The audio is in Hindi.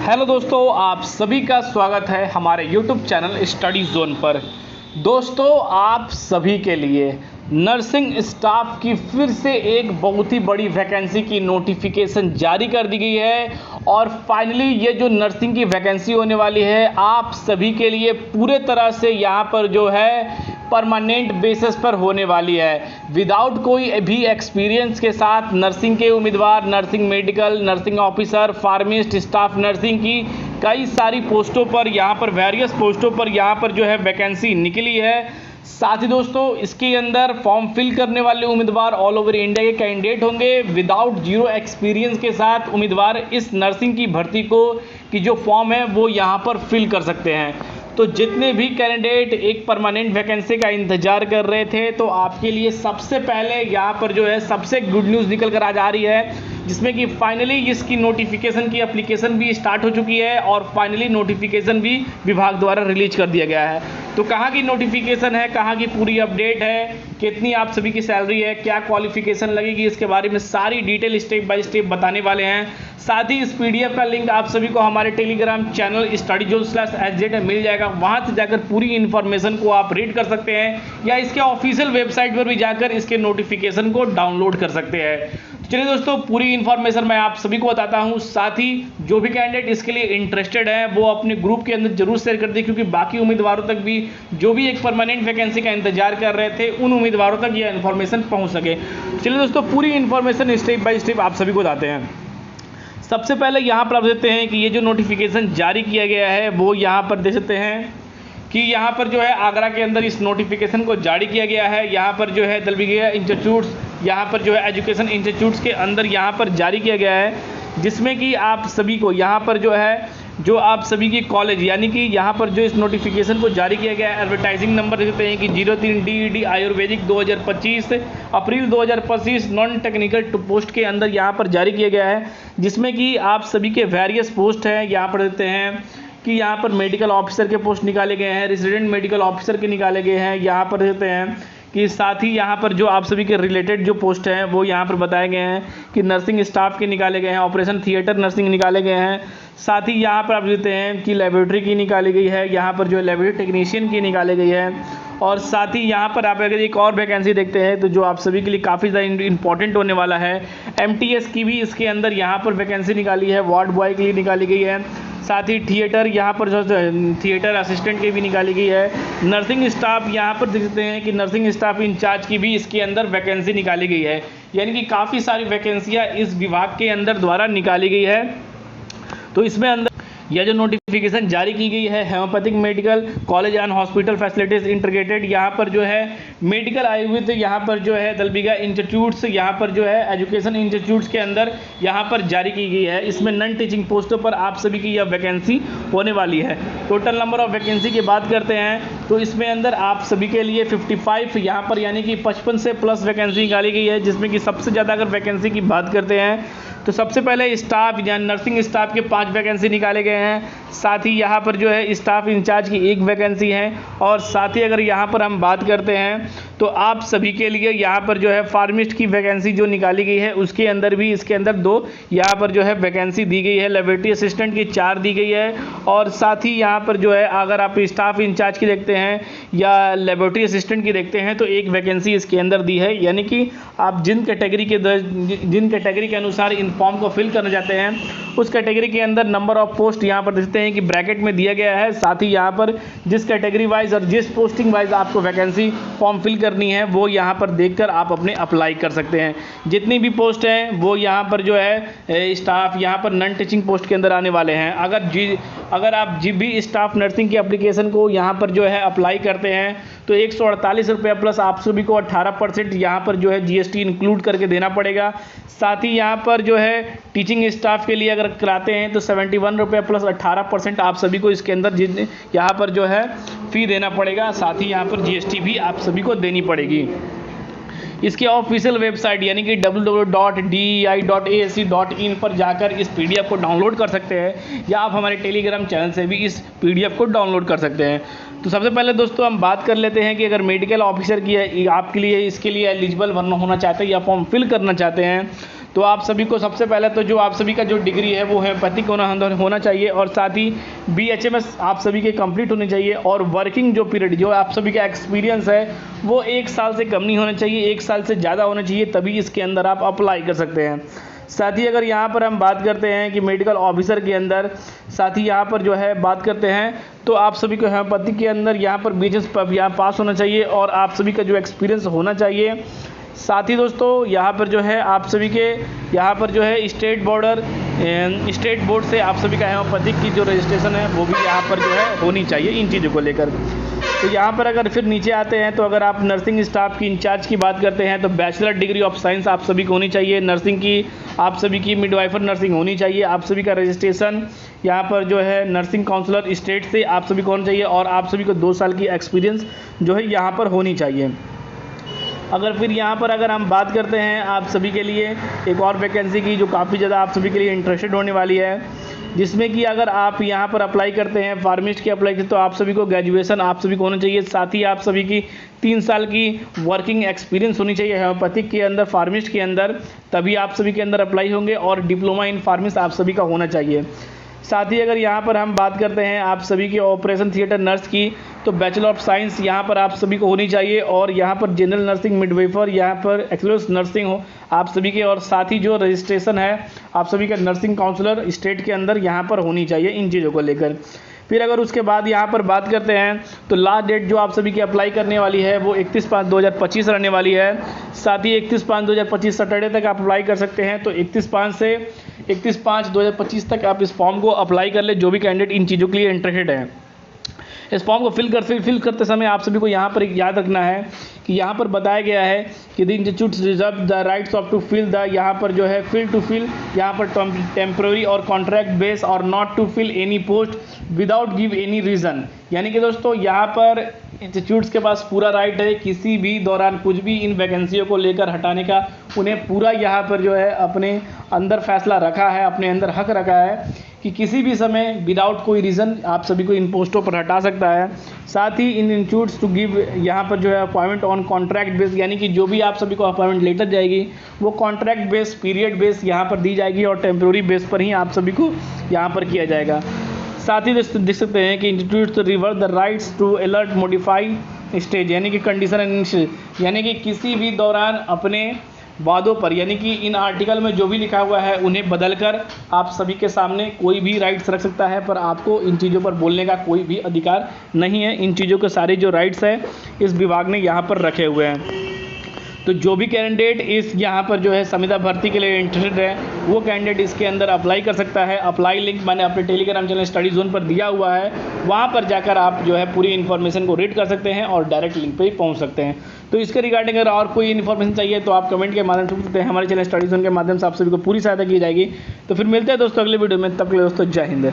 हेलो दोस्तों, आप सभी का स्वागत है हमारे YouTube चैनल स्टडी जोन पर। दोस्तों, आप सभी के लिए नर्सिंग स्टाफ की फिर से एक बहुत ही बड़ी वैकेंसी की नोटिफिकेशन जारी कर दी गई है और फाइनली ये जो नर्सिंग की वैकेंसी होने वाली है आप सभी के लिए पूरे तरह से यहाँ पर जो है परमानेंट बेसिस पर होने वाली है। विदाउट कोई भी एक्सपीरियंस के साथ नर्सिंग के उम्मीदवार, nursing medical, nursing officer, फार्मिस्ट, staff nursing की कई सारी पोस्टों पर यहाँ पर वेरियस पोस्टों पर यहाँ पर जो है वैकेंसी निकली है। साथ ही दोस्तों इसके अंदर फॉर्म फिल करने वाले उम्मीदवार ऑल ओवर इंडिया के कैंडिडेट होंगे। विदाउट जीरो एक्सपीरियंस के साथ उम्मीदवार इस नर्सिंग की भर्ती को की जो फॉर्म है वो यहाँ पर फिल कर सकते हैं। तो जितने भी कैंडिडेट एक परमानेंट वैकेंसी का इंतजार कर रहे थे तो आपके लिए सबसे पहले यहाँ पर जो है सबसे गुड न्यूज़ निकल कर आ जा रही है, जिसमें कि फाइनली इसकी नोटिफिकेशन की एप्लीकेशन भी स्टार्ट हो चुकी है और फाइनली नोटिफिकेशन भी विभाग द्वारा रिलीज कर दिया गया है। तो कहाँ की नोटिफिकेशन है, कहाँ की पूरी अपडेट है, कितनी आप सभी की सैलरी है, क्या क्वालिफिकेशन लगेगी, इसके बारे में सारी डिटेल स्टेप बाय स्टेप बताने वाले हैं। साथ ही इस पीडीएफ का लिंक आप सभी को हमारे टेलीग्राम चैनल studyzone/sj में मिल जाएगा। वहां से जाकर पूरी इन्फॉर्मेशन को आप रीड कर सकते हैं या इसके ऑफिशियल वेबसाइट पर भी जाकर इसके नोटिफिकेशन को डाउनलोड कर सकते हैं। चलिए दोस्तों, पूरी इन्फॉर्मेशन मैं आप सभी को बताता हूं। साथ ही जो भी कैंडिडेट इसके लिए इंटरेस्टेड है वो अपने ग्रुप के अंदर जरूर शेयर कर दें, क्योंकि बाकी उम्मीदवारों तक भी जो भी एक परमानेंट वैकेंसी का इंतजार कर रहे थे उन उम्मीदवारों तक यह इन्फॉर्मेशन पहुंच सके। चलिए दोस्तों, पूरी इन्फॉर्मेशन स्टेप बाय स्टेप आप सभी को बताते हैं। सबसे पहले यहाँ पर आप देखते हैं कि ये जो नोटिफिकेशन जारी किया गया है वो यहाँ पर देख सकते हैं कि यहाँ पर जो है आगरा के अंदर इस नोटिफिकेशन को जारी किया गया है। यहाँ पर जो है दलबीघा इंस्टीट्यूट्स, यहाँ पर जो है एजुकेशन इंस्टीट्यूट्स के अंदर यहाँ पर जारी किया गया है, जिसमें कि आप सभी को यहाँ पर जो है जो आप सभी की कॉलेज यानी कि यहाँ पर जो इस नोटिफिकेशन को जारी किया गया है एडवर्टाइजिंग नंबर देखते हैं कि 03 DED आयुर्वेदिक 2025 अप्रैल 2025 नॉन टेक्निकल पोस्ट के अंदर यहाँ पर जारी किया गया है, जिसमें कि आप सभी के वेरियस पोस्ट हैं। यहाँ पर देखते हैं कि यहाँ पर मेडिकल ऑफिसर के पोस्ट निकाले गए हैं, रेजिडेंट मेडिकल ऑफिसर के निकाले गए हैं। यहाँ पर देखते हैं कि साथ ही यहाँ पर जो आप सभी के रिलेटेड जो पोस्ट हैं वो यहाँ पर बताए गए हैं कि नर्सिंग स्टाफ के निकाले गए हैं, ऑपरेशन थिएटर नर्सिंग निकाले गए हैं। साथ ही यहाँ पर आप देखते हैं कि लेबोरेटरी की निकाली गई है, यहाँ पर जो लेबोरेटरी टेक्नीशियन की निकाली गई है। और साथ ही यहाँ पर आप अगर एक और वैकेंसी देखते हैं तो जो आप सभी के लिए काफ़ी ज़्यादा इंपॉर्टेंट होने वाला है, MTS की भी इसके अंदर यहाँ पर वैकेंसी निकाली है, वार्ड बॉय के लिए निकाली गई है। साथ ही थिएटर यहाँ पर जो थिएटर असिस्टेंट की भी निकाली गई है। नर्सिंग स्टाफ यहाँ पर देख सकते हैं कि नर्सिंग स्टाफ इंचार्ज की भी इसके अंदर वैकेंसी निकाली गई है, यानी कि काफ़ी सारी वैकेंसियाँ इस विभाग के अंदर द्वारा निकाली गई है। तो इसमें अंदर यह जो नोटिफिकेशन जारी की गई है homeopathic medical college and hospital facilities integrated, यहाँ पर जो है मेडिकल आयुर्वेद, यहाँ पर जो है दलबीघा इंस्टीट्यूट्स, यहाँ पर जो है एजुकेशन इंस्टीट्यूट्स के अंदर यहाँ पर जारी की गई है। इसमें नॉन टीचिंग पोस्टों पर आप सभी की यह वैकेंसी होने वाली है। टोटल नंबर ऑफ वैकेंसी की बात करते हैं तो इसमें अंदर आप सभी के लिए 55 यहाँ पर यानी कि 55 से प्लस वैकेंसी निकाली गई है, जिसमें कि सबसे ज़्यादा अगर वैकेंसी की बात करते हैं तो सबसे पहले स्टाफ यानी नर्सिंग स्टाफ के 5 वैकेंसी निकाले गए हैं। साथ ही यहाँ पर जो है स्टाफ इंचार्ज की 1 वैकेंसी है। और साथ ही अगर यहाँ पर हम बात करते हैं तो आप सभी के लिए यहाँ पर जो है फार्मिस्ट की वैकेंसी जो निकाली गई है उसके अंदर भी इसके अंदर 2 यहाँ पर जो है वैकेंसी दी गई है। लेबोरेटरी असिस्टेंट की 4 दी गई है। और साथ ही यहाँ पर जो है अगर आप स्टाफ इंचार्ज की देखते हैं या लेबोरेटरी असिस्टेंट की देखते हैं तो 1 वैकेंसी इसके अंदर दी है, यानी कि आप जिन कैटेगरी के अनुसार इन फॉर्म को फिल करना चाहते हैं उस कैटेगरी के अंदर नंबर ऑफ पोस्ट यहाँ पर देखते हैं कि ब्रैकेट में दिया गया है। साथ ही यहाँ पर जिस कैटेगरी वाइज और जिस पोस्टिंग वाइज आपको वैकेंसी फॉर्म फिल करनी है वो यहाँ पर देखकर आप अपने अप्लाई कर सकते हैं। जितनी भी पोस्ट हैं वो यहाँ पर जो है स्टाफ यहाँ पर नॉन टीचिंग पोस्ट के अंदर आने वाले हैं। अगर आप भी स्टाफ नर्सिंग की एप्लीकेशन को यहाँ पर जो है अप्लाई करते हैं तो 148 रुपये प्लस आप सभी को 18% यहाँ पर जो है GST इंक्लूड करके देना पड़ेगा। साथ ही यहाँ पर जो है टीचिंग स्टाफ के लिए अगर कराते हैं तो 71 रुपये प्लस 18% आप सभी को इसके अंदर यहाँ पर जो है फ़ी देना पड़ेगा। साथ ही यहाँ पर GST भी आप सभी को देनी पड़ेगी। इसके ऑफिशियल वेबसाइट यानी कि www.dei.ac.in पर जाकर इस PDF को डाउनलोड कर सकते हैं या आप हमारे टेलीग्राम चैनल से भी इस PDF को डाउनलोड कर सकते हैं। तो सबसे पहले दोस्तों हम बात कर लेते हैं कि अगर मेडिकल ऑफिसर की आपके लिए इसके लिए एलिजिबल होना चाहते हैं या फॉर्म फिल करना चाहते हैं तो आप सभी को सबसे पहले तो जो आप सभी का जो डिग्री है वो होम्योपैथिक होना चाहिए, और साथ ही BHMS आप सभी के कंप्लीट होने चाहिए, और वर्किंग जो पीरियड जो आप सभी का एक्सपीरियंस है वो 1 साल से कम नहीं होना चाहिए, 1 साल से ज़्यादा होना चाहिए, तभी इसके अंदर आप अप्लाई कर सकते हैं। साथ ही अगर यहाँ पर हम बात करते हैं कि मेडिकल ऑफिसर के अंदर, साथ ही यहाँ पर जो है बात करते हैं तो आप सभी को होम्योपैथी के अंदर यहाँ पर BHMS यहाँ पास होना चाहिए, और आप सभी का जो एक्सपीरियंस होना चाहिए। साथ ही दोस्तों यहाँ पर जो है आप सभी के यहाँ पर जो है स्टेट बोर्ड से आप सभी का होम्योपैथिक की जो रजिस्ट्रेशन है वो भी यहाँ पर जो है होनी चाहिए इन चीज़ों को लेकर। तो यहाँ पर अगर फिर नीचे आते हैं तो अगर आप नर्सिंग स्टाफ की इंचार्ज की बात करते हैं तो बैचलर डिग्री ऑफ साइंस आप सभी को होनी चाहिए। नर्सिंग की आप सभी की मिडवाइफर नर्सिंग होनी चाहिए। आप सभी का रजिस्ट्रेशन यहाँ पर जो है नर्सिंग काउंसलर स्टेट से आप सभी को होना चाहिए, और आप सभी को 2 साल की एक्सपीरियंस जो है यहाँ पर होनी चाहिए। अगर फिर यहाँ पर अगर हम बात करते हैं आप सभी के लिए एक और वैकेंसी की जो काफ़ी ज़्यादा आप सभी के लिए इंटरेस्टेड होने वाली है, जिसमें कि अगर आप यहाँ पर अप्लाई करते हैं फार्मिस्ट की अप्लाई करते तो आप सभी को ग्रेजुएशन आप सभी को होना चाहिए। साथ ही आप सभी की 3 साल की वर्किंग एक्सपीरियंस होनी चाहिए होम्योपैथिक के अंदर, फार्मिस्ट के अंदर, तभी आप सभी के अंदर अप्लाई होंगे, और डिप्लोमा इन फार्मिस्ट आप सभी का होना चाहिए। साथ ही अगर यहाँ पर हम बात करते हैं आप सभी के ऑपरेशन थिएटर नर्स की, तो बैचलर ऑफ साइंस यहाँ पर आप सभी को होनी चाहिए, और यहाँ पर जनरल नर्सिंग मिडवाइफर यहाँ पर एक्सक्लूसिव नर्सिंग हो आप सभी के, और साथ ही जो रजिस्ट्रेशन है आप सभी का नर्सिंग काउंसलर स्टेट के अंदर यहाँ पर होनी चाहिए इन चीज़ों को लेकर। फिर अगर उसके बाद यहाँ पर बात करते हैं तो लास्ट डेट जो आप सभी की अप्लाई करने वाली है वो 31/5/2025 रहने वाली है। साथ ही 31/5/2025 सैटरडे तक आप अप्लाई कर सकते हैं। तो 31/5 से 31/5/2025 तक आप इस फॉर्म को अप्लाई कर ले, जो भी कैंडिडेट इन चीज़ों के लिए इंटरेस्टेड है। इस फॉर्म को फिल करते समय आप सभी को यहाँ पर एक याद रखना है कि यहाँ पर बताया गया है कि the institute reserve the rights of to fill the, यहाँ पर जो है फिल यहाँ पर टेम्प्रेरी और कॉन्ट्रैक्ट बेस, और not to fill any post without give any reason. यानी कि दोस्तों यहाँ पर इंस्टीट्यूट्स के पास पूरा राइट है किसी भी दौरान कुछ भी इन वैकेंसियों को लेकर हटाने का, उन्हें पूरा यहाँ पर जो है अपने अंदर फैसला रखा है, अपने अंदर हक रखा है कि किसी भी समय विदाउट कोई रीज़न आप सभी को इन पोस्टों पर हटा सकता है। साथ ही इन इंस्टीट्यूट्स टू गिव यहाँ पर जो है अपॉइंटमेंट ऑन कॉन्ट्रैक्ट बेस, यानी कि जो भी आप सभी को अपॉइंटमेंट लेटर जाएगी वो कॉन्ट्रैक्ट बेस, पीरियड बेस यहाँ पर दी जाएगी, और टेम्प्रेरी बेस पर ही आप सभी को यहाँ पर किया जाएगा। साथ ही देख सकते हैं कि institute reverse the rights to alert modify stage, यानी कि कंडीशन एंड, यानी कि किसी भी दौरान अपने वादों पर, यानी कि इन आर्टिकल में जो भी लिखा हुआ है उन्हें बदलकर आप सभी के सामने कोई भी राइट्स रख सकता है, पर आपको इन चीज़ों पर बोलने का कोई भी अधिकार नहीं है। इन चीज़ों के सारे जो राइट्स हैं इस विभाग ने यहाँ पर रखे हुए हैं। तो जो भी कैंडिडेट इस यहाँ पर जो है संविदा भर्ती के लिए इंटरेस्टेड है वो कैंडिडेट इसके अंदर अप्लाई कर सकता है। अप्लाई लिंक मैंने अपने टेलीग्राम चैनल स्टडी जोन पर दिया हुआ है, वहाँ पर जाकर आप जो है पूरी इन्फॉर्मेशन को रीड कर सकते हैं और डायरेक्ट लिंक पे ही पहुँच सकते हैं। तो इसके रिगार्डिंग अगर और कोई इन्फॉर्मेशन चाहिए तो आप कमेंट के माध्यम से पूछ सकते हैं। हमारे चैनल स्टडी जोन के माध्यम से आप सभी को पूरी सहायता की जाएगी। तो फिर मिलते हैं दोस्तों अगले वीडियो में, तब के लिए दोस्तों जय हिंद।